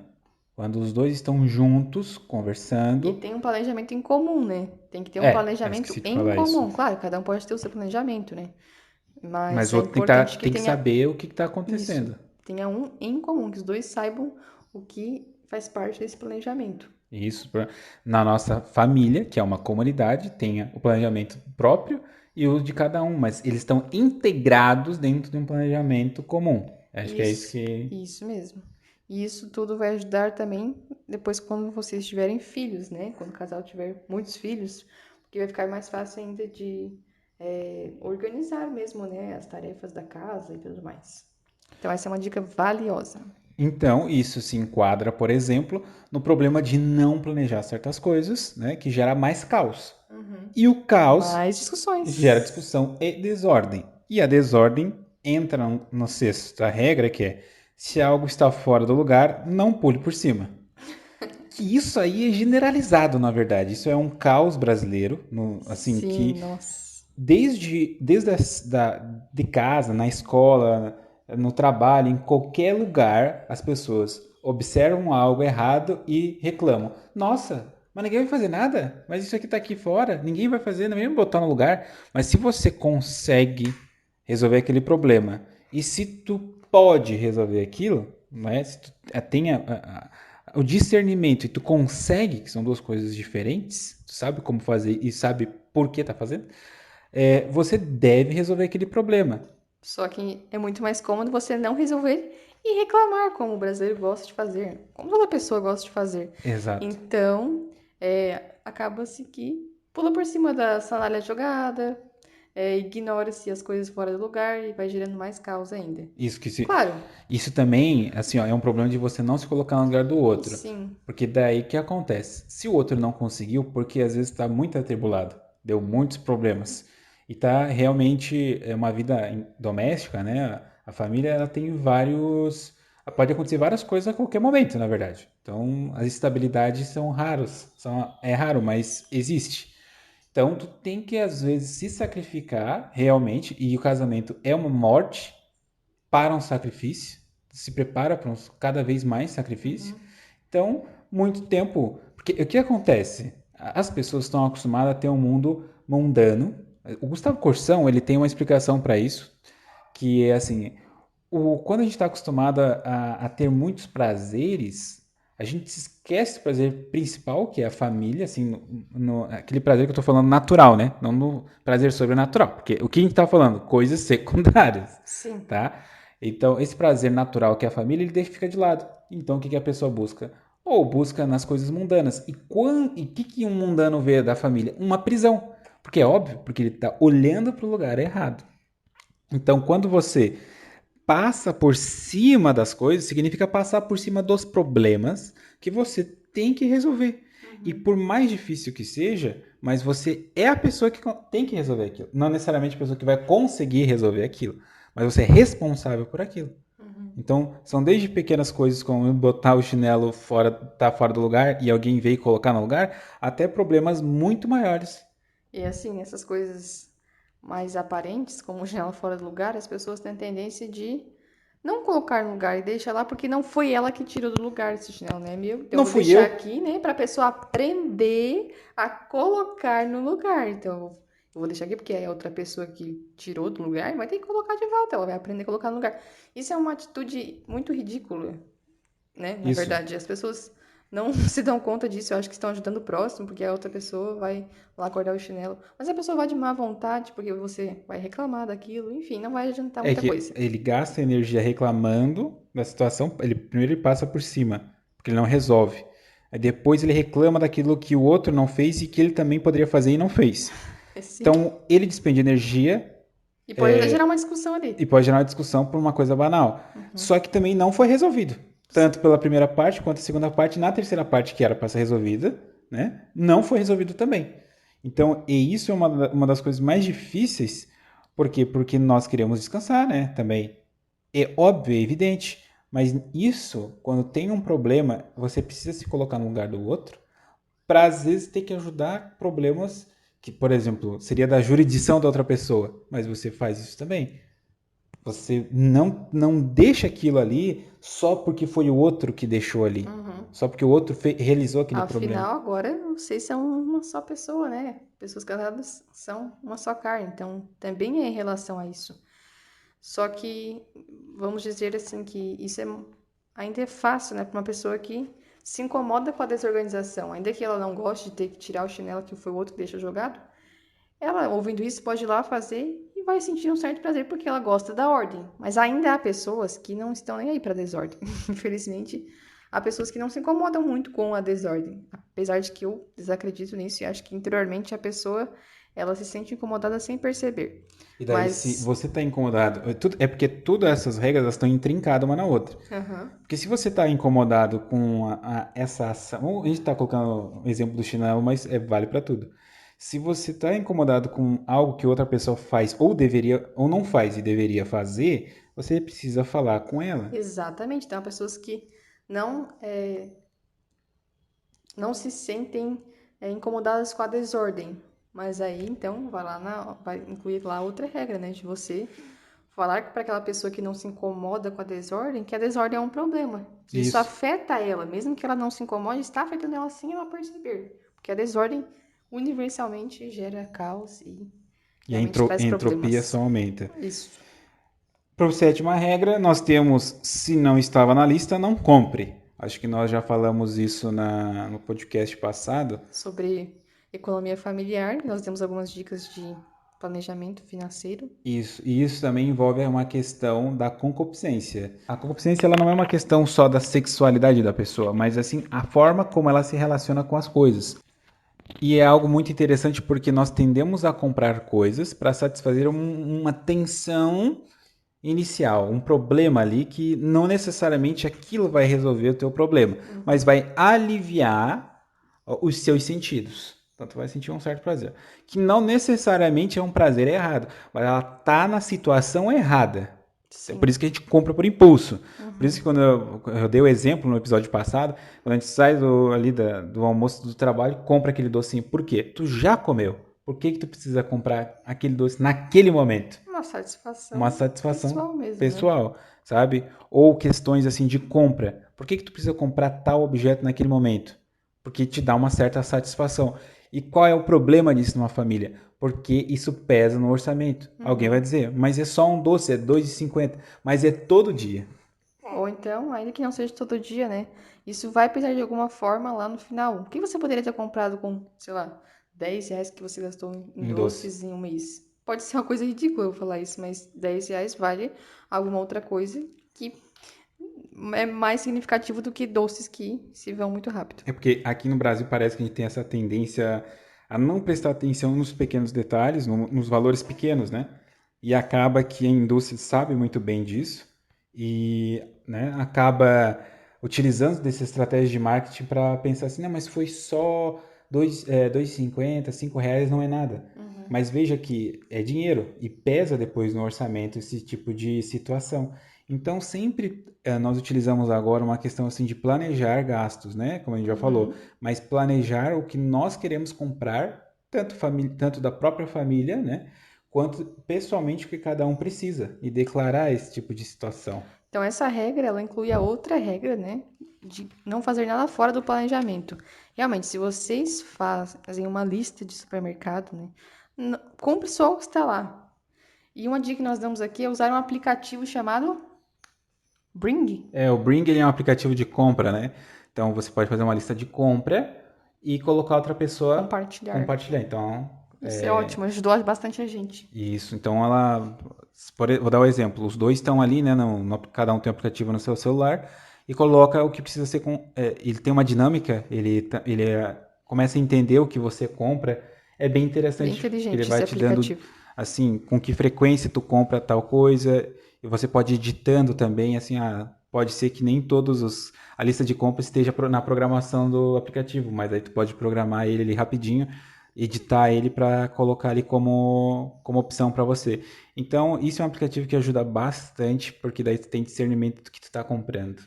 Quando os dois estão juntos, conversando. E tem um planejamento em comum, né? Tem que ter um planejamento em comum. Isso. Claro, cada um pode ter o seu planejamento, né? Mas o outro tem que saber o que está acontecendo. Isso. Tenha um em comum, que os dois saibam o que faz parte desse planejamento. Isso, na nossa família, que é uma comunidade, tenha o planejamento próprio e o de cada um, mas eles estão integrados dentro de um planejamento comum. Acho que é isso Isso, que. isso mesmo. E isso tudo vai ajudar também depois quando vocês tiverem filhos, né? Quando o casal tiver muitos filhos, porque vai ficar mais fácil ainda de organizar mesmo, né? As tarefas da casa e tudo mais. Então, essa é uma dica valiosa. Então, isso se enquadra, por exemplo, no problema de não planejar certas coisas, né, que gera mais caos. E o caos Mais gera discussões. discussão e desordem. E a desordem entra no sexta regra, que é: se algo está fora do lugar, não pule por cima. Que isso aí é generalizado, na verdade. Isso é um caos brasileiro, assim, Sim, que nossa. de casa, na escola, no trabalho, em qualquer lugar, as pessoas observam algo errado e reclamam. Nossa, mas ninguém vai fazer nada? Mas isso aqui tá aqui fora, ninguém vai fazer, ninguém vai botar no lugar. Mas se você consegue resolver aquele problema e se tu pode resolver aquilo, né? Se tu tem o discernimento e tu consegue, que são duas coisas diferentes, tu sabe como fazer e sabe por que tá fazendo, você deve resolver aquele problema. Só que é muito mais cômodo você não resolver e reclamar, como o brasileiro gosta de fazer, como toda pessoa gosta de fazer. Exato. Então, acaba-se que pula por cima da sandália jogada, ignora-se as coisas fora do lugar e vai gerando mais caos ainda. Isso que se, Claro, isso também, assim, ó, é um problema de você não se colocar no lugar do outro. sim, Porque daí que acontece? Se o outro não conseguiu, porque às vezes está muito atribulado, deu muitos problemas e tá realmente uma vida doméstica, né? A família ela tem vários, pode acontecer várias coisas a qualquer momento, na verdade. Então, as estabilidades são raros, é raro, mas existe. Então, tu tem que às vezes se sacrificar realmente, e o casamento é uma morte para um sacrifício, se prepara para cada vez mais sacrifício. Então, muito tempo. Porque o que acontece? As pessoas estão acostumadas a ter um mundo mundano. O Gustavo Corsão ele tem uma explicação para isso, que é assim: quando a gente está acostumado a ter muitos prazeres, a gente se esquece do prazer principal, que é a família, assim, aquele prazer que eu estou falando natural, né? Não no prazer sobrenatural. Porque o que a gente está falando? Coisas secundárias, sim. tá? Então, esse prazer natural que é a família, ele deixa ficar de lado. Então, o que a pessoa busca? Ou busca nas coisas mundanas. E o que um mundano vê da família? Uma prisão. Porque é óbvio, porque ele está olhando para o lugar errado. Então, quando você passa por cima das coisas, significa passar por cima dos problemas que você tem que resolver. E por mais difícil que seja, mas você é a pessoa que tem que resolver aquilo. Não necessariamente a pessoa que vai conseguir resolver aquilo, mas você é responsável por aquilo. Então, são desde pequenas coisas como botar o chinelo fora, tá fora do lugar e alguém veio colocar no lugar, até problemas muito maiores. E assim, essas coisas mais aparentes, como o chinelo fora do lugar, as pessoas têm tendência de não colocar no lugar e deixa lá porque não foi ela que tirou do lugar esse chinelo, né, meu? Então eu Não vou fui deixar eu. aqui, né, pra pessoa aprender a colocar no lugar. Então eu vou deixar aqui porque é outra pessoa que tirou do lugar, vai ter que colocar de volta, ela vai aprender a colocar no lugar. Isso é uma atitude muito ridícula, né? Na Isso. verdade, as pessoas não se dão conta disso. Eu acho que estão ajudando o próximo, porque a outra pessoa vai lá acordar o chinelo. Mas a pessoa vai de má vontade, porque você vai reclamar daquilo. Enfim, não vai adiantar É muita que coisa. ele gasta energia reclamando da situação. Primeiro ele passa por cima, porque ele não resolve. Aí depois ele reclama daquilo que o outro não fez e que ele também poderia fazer e não fez. Sim. Então ele despende energia E pode até gerar uma discussão e ali. pode gerar uma discussão por uma coisa banal. Só que também não foi resolvido. Tanto pela primeira parte quanto a segunda parte. Na terceira parte, que era para ser resolvida, né? Não foi resolvido também. Então, e isso é uma das coisas mais difíceis. Por quê? Porque nós queremos descansar, né? Também. É óbvio, é evidente. Mas isso, quando tem um problema, você precisa se colocar no lugar do outro para às vezes ter que ajudar problemas que, por exemplo, seria da jurisdição da outra pessoa, mas você faz isso também. Você não deixa aquilo ali só porque foi o outro que deixou ali. Só porque o outro realizou aquele problema. Afinal, agora vocês são uma só pessoa, né? Pessoas casadas são uma só carne. Então, também é em relação a isso. Só que, vamos dizer assim, que isso ainda é fácil, né? Para uma pessoa que se incomoda com a desorganização, ainda que ela não goste de ter que tirar o chinelo que foi o outro que deixa jogado, ela, ouvindo isso, pode ir lá fazer e vai sentir um certo prazer porque ela gosta da ordem. Mas ainda há pessoas que não estão nem aí para desordem. Infelizmente, há pessoas que não se incomodam muito com a desordem. Apesar de que eu desacredito nisso e acho que interiormente a pessoa ela se sente incomodada sem perceber. E daí, se Mas, você está incomodado, é porque todas essas regras elas estão intrincadas uma na outra. aham, Porque se você está incomodado com essa ação, a gente está colocando o exemplo do chinelo, mas vale para tudo. Se você está incomodado com algo que outra pessoa faz ou deveria ou não faz e deveria fazer, você precisa falar com ela. exatamente. Então, há pessoas que não, não se sentem incomodadas com a desordem. Mas aí, então, vai incluir lá outra regra, né? De você falar para aquela pessoa que não se incomoda com a desordem que a desordem é um problema. Que isso Isso. afeta ela, mesmo que ela não se incomode, está afetando ela sem ela perceber. Porque a desordem universalmente gera caos e E a realmente traz entropia problemas. só aumenta. Isso. Para sétima regra, nós temos: se não estava na lista, não compre. Acho que nós já falamos isso no podcast passado. Sobre economia familiar, nós temos algumas dicas de planejamento financeiro. Isso, e isso também envolve uma questão da concupiscência. A concupiscência ela não é uma questão só da sexualidade da pessoa, mas assim a forma como ela se relaciona com as coisas. E é algo muito interessante porque nós tendemos a comprar coisas para satisfazer uma tensão inicial, um problema ali que não necessariamente aquilo vai resolver o teu problema, mas vai aliviar os seus sentidos. Então tu vai sentir um certo prazer, que não necessariamente é um prazer errado, mas ela tá na situação errada. É por Sim. isso que a gente compra por impulso. Por isso que quando eu dei o exemplo no episódio passado, quando a gente sai do almoço do trabalho, compra aquele docinho. Por quê? Tu já comeu. Por que tu precisa comprar aquele doce naquele momento? Uma Uma satisfação satisfação pessoal mesmo, né? pessoal, sabe? Ou questões assim de compra. Por que tu precisa comprar tal objeto naquele momento? Porque te dá uma certa satisfação. E qual é o problema disso numa família? Porque isso pesa no orçamento. Alguém vai dizer, mas é só um doce, é R$ 2,50, mas é todo dia. Ou então, ainda que não seja todo dia, né? Isso vai pesar de alguma forma lá no final. O que você poderia ter comprado com, sei lá, R$ 10 que você gastou em Um doce. doces em um mês? Pode ser uma coisa ridícula eu falar isso, mas R$ 10 vale alguma outra coisa que é mais significativo do que doces que se vão muito rápido. É porque aqui no Brasil parece que a gente tem essa tendência a não prestar atenção nos pequenos detalhes, nos valores pequenos, né? E acaba que a indústria sabe muito bem disso e, né, acaba utilizando dessa estratégia de marketing para pensar assim, não, mas foi só 2,50, R$ 5 não é nada. Mas veja que é dinheiro e pesa depois no orçamento esse tipo de situação. Então, sempre nós utilizamos agora uma questão assim de planejar gastos, né? Como a gente já falou, mas planejar o que nós queremos comprar, tanto da própria família, né? Quanto pessoalmente o que cada um precisa e declarar esse tipo de situação. Então, essa regra, ela inclui a outra regra, né? De não fazer nada fora do planejamento. Realmente, se vocês fazem uma lista de supermercado, né? Compre só o que está lá. E uma dica que nós damos aqui é usar um aplicativo chamado Bring. O Bring ele é um aplicativo de compra, né? Então você pode fazer uma lista de compra e colocar outra pessoa Compartilhar. compartilhar. Então, Isso é ótimo, ajudou bastante a gente. isso. Então vou dar um exemplo. Os dois estão ali, né? Cada um tem um aplicativo no seu celular e coloca o que precisa ser ele tem uma dinâmica. Começa a entender o que você compra. É bem Bem interessante. Ele inteligente vai esse te dando aplicativo. assim com que frequência tu compra tal coisa e você pode ir editando também. Assim, pode ser que nem a lista de compras esteja na programação do aplicativo, mas aí tu pode programar ele ali rapidinho, editar ele para colocar ali como opção para você. Então, isso é um aplicativo que ajuda bastante, porque daí tu tem discernimento do que tu está comprando.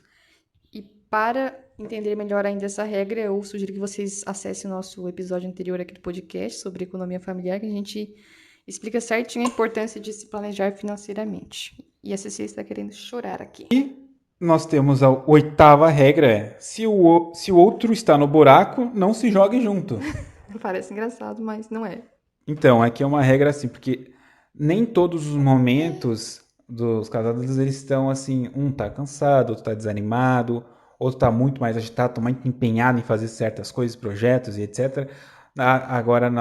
E para entender melhor ainda essa regra, eu sugiro que vocês acessem o nosso episódio anterior aqui do podcast sobre economia familiar, que a gente explica certinho a importância de se planejar financeiramente. E a Cecília está querendo chorar aqui. Nós temos a oitava regra, se o outro está no buraco, não se jogue junto. Parece engraçado, mas não é. Então, aqui é uma regra assim, porque nem todos os momentos dos casados eles estão assim, um tá cansado, outro tá desanimado, outro está muito mais agitado, está muito empenhado em fazer certas coisas, projetos e etc. Agora,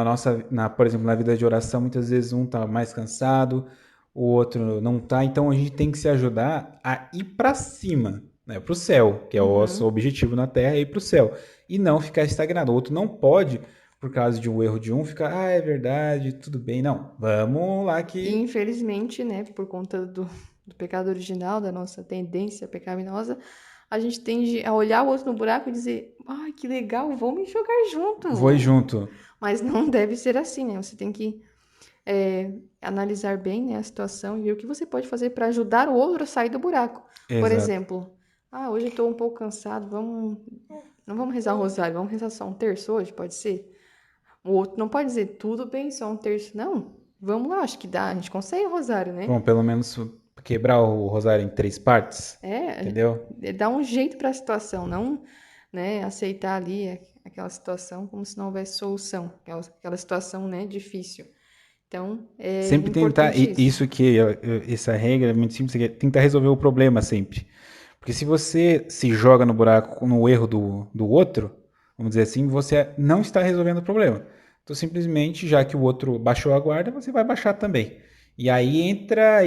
por exemplo, na vida de oração, muitas vezes um está mais cansado, o outro não está. Então, a gente tem que se ajudar a ir para cima, né, para o céu, que é o nosso objetivo na Terra, é ir para o céu. E não ficar estagnado. O outro não pode, por causa de um erro de um, ficar, é verdade, tudo bem. Não, vamos lá E que... infelizmente, né, por conta do pecado original, da nossa tendência pecaminosa, a gente tende a olhar o outro no buraco e dizer, ai, que legal, vamos jogar Vou ir junto. junto. Mas não deve ser assim, né? Você tem que analisar bem, né, a situação e ver o que você pode fazer para ajudar o outro a sair do buraco. Por Exato. exemplo, hoje eu estou um pouco cansado, não vamos rezar o rosário, vamos rezar só um terço hoje, pode ser? O outro não pode dizer, tudo bem, só um terço. Não, vamos lá, acho que dá, a gente consegue o rosário, né? Bom, pelo menos quebrar o rosário em 3 partes, entendeu? Dar um jeito para a situação, não, né, aceitar ali aquela situação como se não houvesse solução, aquela situação, né, difícil. Então, é Sempre tentar, importante isso. essa regra é muito simples, é tentar resolver o problema sempre. Porque se você se joga no buraco, no erro do outro, vamos dizer assim, você não está resolvendo o problema. Então, simplesmente, já que o outro baixou a guarda, você vai baixar também. E aí entra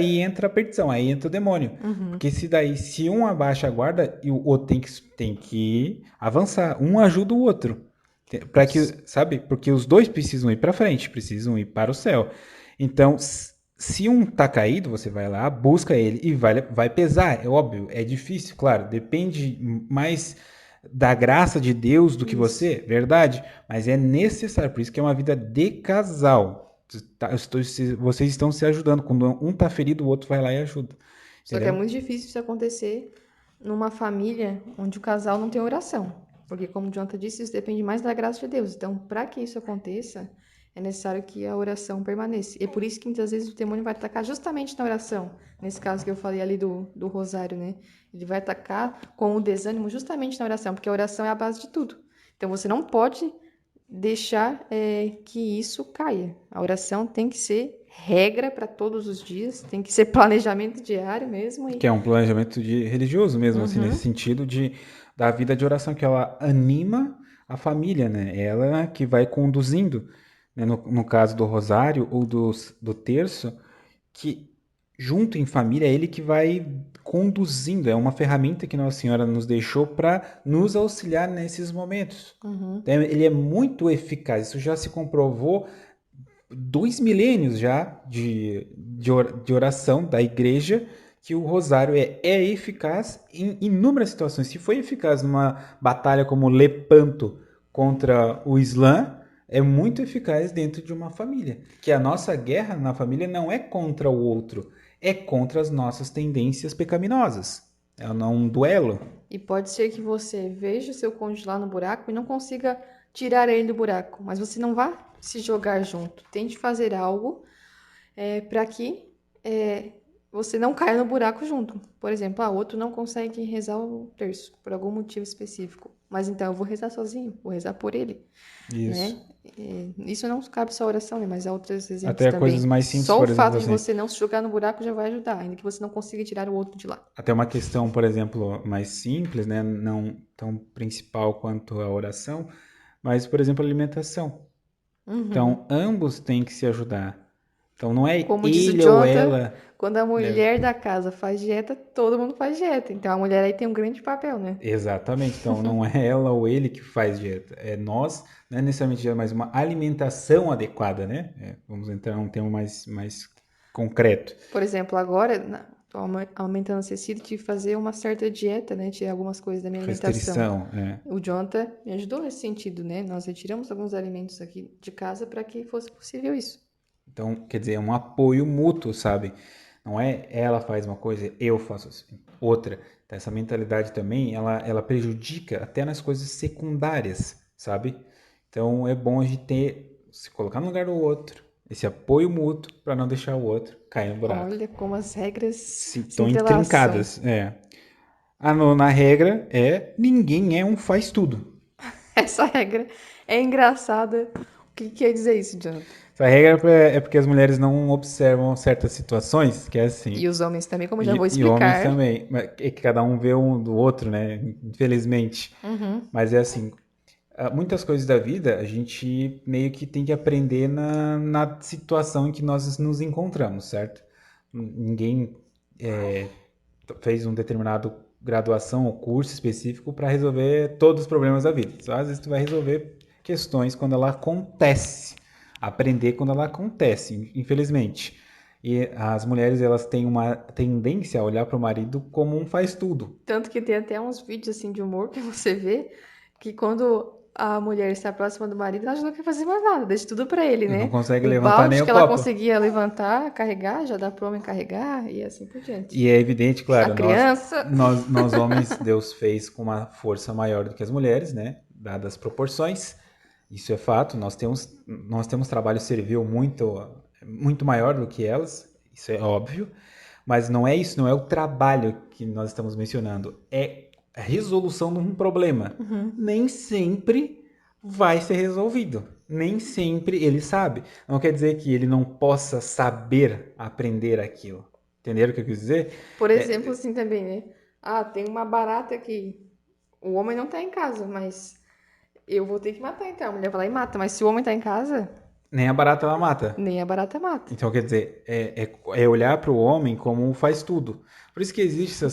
a perdição, aí entra o demônio. Porque se um abaixa a guarda, e o outro tem que avançar. Um ajuda o outro. Para que, sabe? Porque os dois precisam ir para frente, precisam ir para o céu. Então, se um tá caído, você vai lá, busca ele e vai pesar. É óbvio, é difícil, claro. Depende mais da graça de Deus do que Isso. você, verdade? Mas é necessário. Por isso que é uma vida de casal. Vocês estão se ajudando. Quando um tá ferido, o outro vai lá e ajuda. Só que é Entendeu? muito difícil isso acontecer numa família onde o casal não tem oração. Porque, como o Jonathan disse, isso depende mais da graça de Deus. Então, para que isso aconteça, é necessário que a oração permaneça. E é por isso que muitas vezes o demônio vai atacar justamente na oração. Nesse caso que eu falei ali do rosário, né? Ele vai atacar com o desânimo justamente na oração, porque a oração é a base de tudo. Então, você não pode deixar que isso caia. A oração tem que ser regra para todos os dias, tem que ser planejamento diário mesmo. Que é um planejamento religioso mesmo, assim, nesse Uhum. sentido da vida de oração, que ela anima a família, né? Ela que vai conduzindo, né? No caso do rosário ou do terço, que junto em família é ele que vai conduzindo, é uma ferramenta que Nossa Senhora nos deixou para nos auxiliar nesses momentos. Então, ele é muito eficaz, isso já se comprovou 2 milênios já de oração da igreja, que o rosário é eficaz em inúmeras situações. Se foi eficaz numa batalha como Lepanto contra o Islã, é muito eficaz dentro de uma família. Que a nossa guerra na família não é contra o outro, é contra as nossas tendências pecaminosas. É um duelo. E pode ser que você veja o seu cônjuge lá no buraco e não consiga tirar ele do buraco, mas você não vá se jogar junto. Tente fazer algo para que você não caia no buraco junto. Por exemplo, o outro não consegue rezar o terço por algum motivo específico, mas então eu vou rezar sozinho, vou rezar por ele, Isso. né? Isso não cabe só a oração, né? Mas há outros exemplos Até coisas também. mais simples, Só o por exemplo, fato de assim. você não se jogar no buraco já vai ajudar, ainda que você não consiga tirar o outro de lá. Até uma questão, por exemplo, mais simples, né? Não tão principal quanto a oração, mas, por exemplo, a alimentação. Então, ambos têm que se ajudar. Então, não é Como diz o ele ou Jonathan, ela, quando a né? mulher da casa faz dieta, todo mundo faz dieta. Então a mulher aí tem um grande papel, né? Exatamente. Então, não é ela ou ele que faz dieta. É nós, não é necessariamente dieta, mas uma alimentação adequada, né? Vamos entrar num termo mais concreto. Por exemplo, agora, tô aumentando a Cecília, tive que fazer uma certa dieta, né? Tirar algumas coisas da minha alimentação. Restrição, é. O Jonathan me ajudou nesse sentido, né? Nós retiramos alguns alimentos aqui de casa para que fosse possível isso. Então, quer dizer, é um apoio mútuo, sabe? Não é ela faz uma coisa, eu faço assim, outra. Então, essa mentalidade também, ela prejudica até nas coisas secundárias, sabe? Então, é bom a gente se colocar no lugar do outro, esse apoio mútuo para não deixar o outro cair no buraco. Olha como as regras Se se estão entrelaçam. intrincadas, é. Na regra ninguém é um faz tudo. Essa regra é engraçada que quer dizer isso, Jonathan? Essa regra é porque as mulheres não observam certas situações, que é assim. E os homens também, como eu já vou E homens explicar. também. É que cada um vê um do outro, né? Infelizmente. Uhum. Mas é assim, muitas coisas da vida a gente meio que tem que aprender na situação em que nós nos encontramos, certo? Ninguém fez um determinado graduação ou curso específico para resolver todos os problemas da vida. Só às vezes tu vai resolver questões quando ela acontece, aprender quando ela acontece, infelizmente. E as mulheres, elas têm uma tendência a olhar para o marido como um faz tudo. Tanto que tem até uns vídeos assim de humor que você vê que quando a mulher está próxima do marido, ela já não quer fazer mais nada, deixa tudo pra ele, Não né? consegue O levantar nem balde o que ela copo. conseguia levantar, carregar, já dá pro homem carregar e assim por diante. E é evidente, A claro, criança. nós homens, Deus fez com uma força maior do que as mulheres, né? Dadas as proporções. Isso é fato. Nós temos trabalho servil muito maior do que elas. Isso é óbvio. Mas não é isso, não é o trabalho que nós estamos mencionando. É a resolução de um problema. Nem sempre vai ser resolvido. Nem sempre ele sabe. Não quer dizer que ele não possa saber aprender aquilo. Entenderam o que eu quis dizer? Por exemplo, assim também, né? Ah, tem uma barata que o homem não tá em casa, mas eu vou ter que matar então. A mulher vai lá e mata, mas se o homem tá em casa, Nem a barata ela mata. nem a barata mata. Então, quer dizer, é olhar para o homem como um faz tudo. Por isso que existem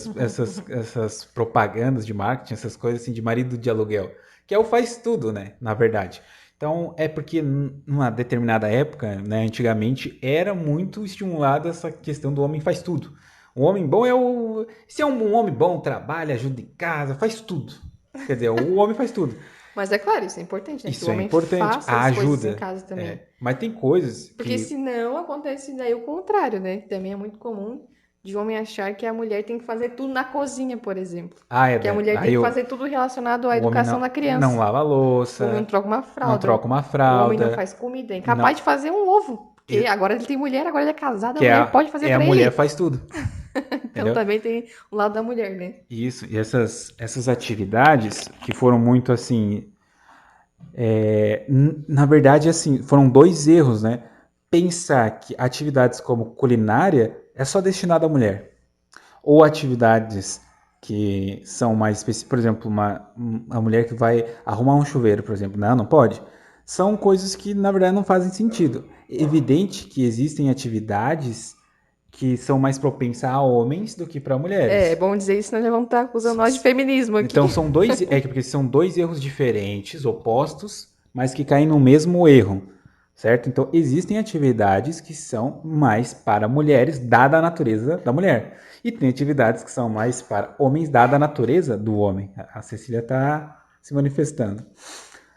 essas propagandas de marketing, essas coisas assim de marido de aluguel, que é o faz tudo, né? Na verdade. Então, é porque numa determinada época, né, antigamente, era muito estimulada essa questão do homem faz tudo. O homem bom é o. Se é um homem bom, trabalha, ajuda em casa, faz tudo. Quer dizer, o homem faz tudo. Mas é claro, isso é importante, né? Que o Isso é homem importante. faça A as coisas em ajuda. casa também. Mas tem coisas Porque que. senão acontece daí o contrário, né? Também é muito comum de homem achar que a mulher tem que fazer tudo na cozinha, por exemplo. Ah, Que a mulher tem aí que fazer tudo relacionado à o homem educação não, da não criança. lava a O homem não louça, troca uma não fralda. troca uma O homem não fralda, faz comida. É incapaz não, de fazer um ovo. Porque e- agora ele tem mulher, agora ele é casado, a que é mulher a, pode fazer é a pra mulher ele. faz tudo, Então entendeu? também tem o lado da mulher, né? Isso, e essas atividades que foram muito assim, na verdade, assim, foram dois erros, né? Pensar que atividades como culinária é só destinada à mulher. Ou atividades que são mais específicas, por exemplo, uma mulher que vai arrumar um chuveiro, por exemplo, não pode. São coisas que, na verdade, não fazem sentido. É evidente que existem atividades que são mais propensas a homens do que para É mulheres. bom dizer isso, senão já vão estar acusando nós de feminismo aqui. Então porque são dois erros diferentes, opostos, mas que caem no mesmo erro, certo? Então existem atividades que são mais para mulheres, dada a natureza da mulher, e tem atividades que são mais para homens, dada a natureza do homem. A Cecília está se manifestando.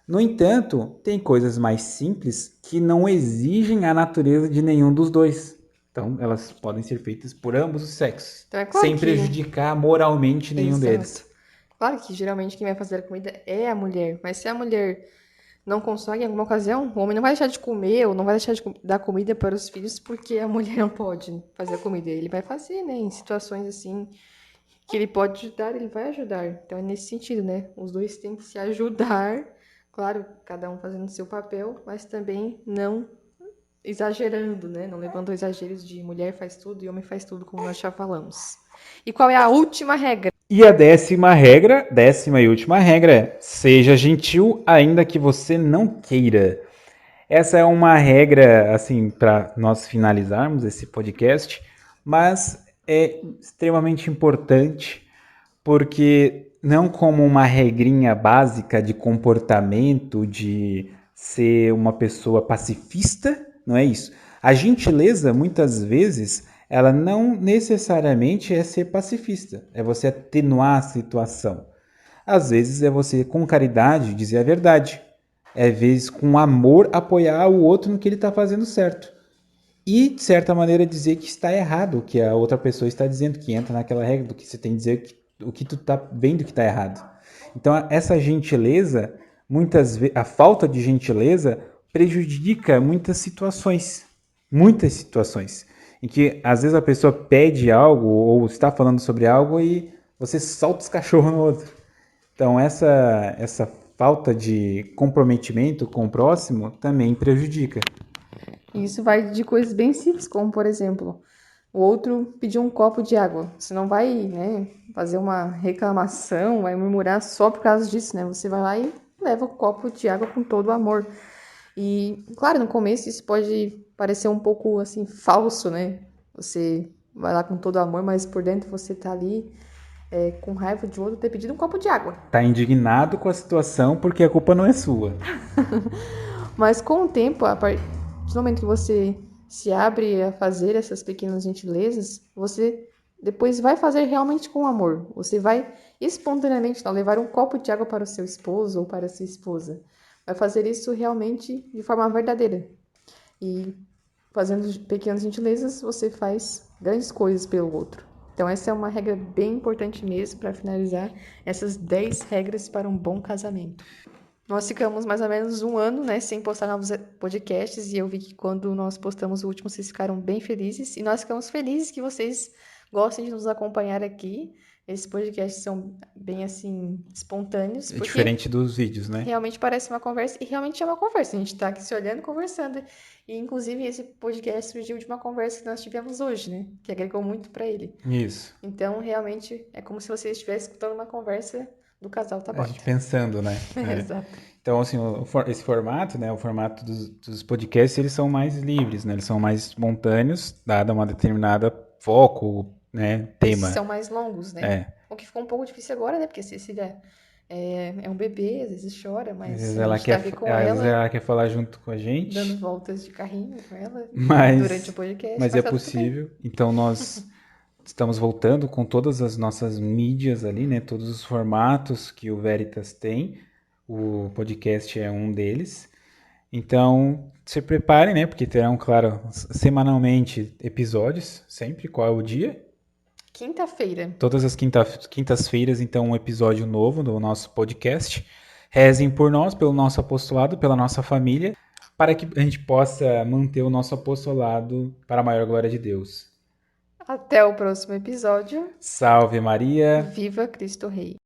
No entanto, tem coisas mais simples que não exigem a natureza de nenhum dos dois. Então, elas podem ser feitas por ambos os sexos, Então é claro sem que. prejudicar moralmente nenhum Exato. deles. Claro que geralmente quem vai fazer a comida é a mulher, mas se a mulher não consegue em alguma ocasião, o homem não vai deixar de comer ou não vai deixar de dar comida para os filhos porque a mulher não pode fazer a comida. Ele vai fazer, né? Em situações assim que ele pode ajudar, ele vai ajudar. Então é nesse sentido, né? Os dois têm que se ajudar, claro, cada um fazendo o seu papel, mas também não exagerando, né? Não levando exageros de mulher faz tudo e homem faz tudo, como nós já falamos. E qual é a última regra? E a décima e última regra é: seja gentil, ainda que você não queira. Essa é uma regra, assim, para nós finalizarmos esse podcast, mas é extremamente importante porque não como uma regrinha básica de comportamento, de ser uma pessoa pacifista, não é isso. A gentileza, muitas vezes, ela não necessariamente é ser pacifista, é você atenuar a situação. Às vezes é você, com caridade, dizer a verdade. É, às vezes, com amor, apoiar o outro no que ele está fazendo certo. E, de certa maneira, dizer que está errado o que a outra pessoa está dizendo, que entra naquela regra do que você tem que dizer o que tu está vendo que está errado. Então, essa gentileza, muitas vezes, a falta de gentileza prejudica muitas situações, em que às vezes a pessoa pede algo ou está falando sobre algo e você solta os cachorros no outro. Então, essa falta de comprometimento com o próximo também prejudica. Isso vai de coisas bem simples, como, por exemplo, o outro pediu um copo de água. Você não vai, né, fazer uma reclamação, vai murmurar só por causa disso, né? Você vai lá e leva o copo de água com todo o amor. E, claro, no começo isso pode parecer um pouco, assim, falso, né? Você vai lá com todo o amor, mas por dentro você tá ali com raiva de outro ter pedido um copo de água. Tá indignado com a situação porque a culpa não é sua. Mas com o tempo, a partir do momento que você se abre a fazer essas pequenas gentilezas, você depois vai fazer realmente com amor. Você vai espontaneamente não, levar um copo de água para o seu esposo ou para a sua esposa. Vai fazer isso realmente de forma verdadeira. E fazendo pequenas gentilezas, você faz grandes coisas pelo outro. Então essa é uma regra bem importante mesmo para finalizar essas 10 regras para um bom casamento. Nós ficamos mais ou menos um ano, né, sem postar novos podcasts, e eu vi que quando nós postamos o último, vocês ficaram bem felizes, e nós ficamos felizes que vocês gostem de nos acompanhar aqui. Esses podcasts são bem, assim, espontâneos, É porque diferente dos vídeos, né? realmente parece uma conversa, e realmente é uma conversa, a gente tá aqui se olhando e conversando. E, inclusive, esse podcast surgiu de uma conversa que nós tivemos hoje, né, que agregou muito para ele. Isso. Então, realmente, é como se você estivesse escutando uma conversa do casal A Taborda. gente pensando, né? Exato. Então, assim, esse formato, né? O formato dos podcasts, eles são mais livres, né? Eles são mais espontâneos, dada uma determinada foco, né? Tema. Esses são mais longos, né? É. O que ficou um pouco difícil agora, né? Porque a Cecília é um bebê, às vezes chora, Às mas vezes a ela gente tá quer, aqui com às vezes ela, ela quer falar junto com a dando gente, voltas de carrinho com ela durante o mas, podcast, mas é mas tá tudo bem. possível. Então, nós estamos voltando com todas as nossas mídias ali, né? Todos os formatos que o Veritas tem. O podcast é um deles. Então, se preparem, né? Porque terão, claro, semanalmente episódios, sempre. Qual é o dia? Quinta-feira. Todas as quintas-feiras, então, um episódio novo do nosso podcast. Rezem por nós, pelo nosso apostolado, pela nossa família, para que a gente possa manter o nosso apostolado para a maior glória de Deus. Até o próximo episódio. Salve Maria! Viva Cristo Rei!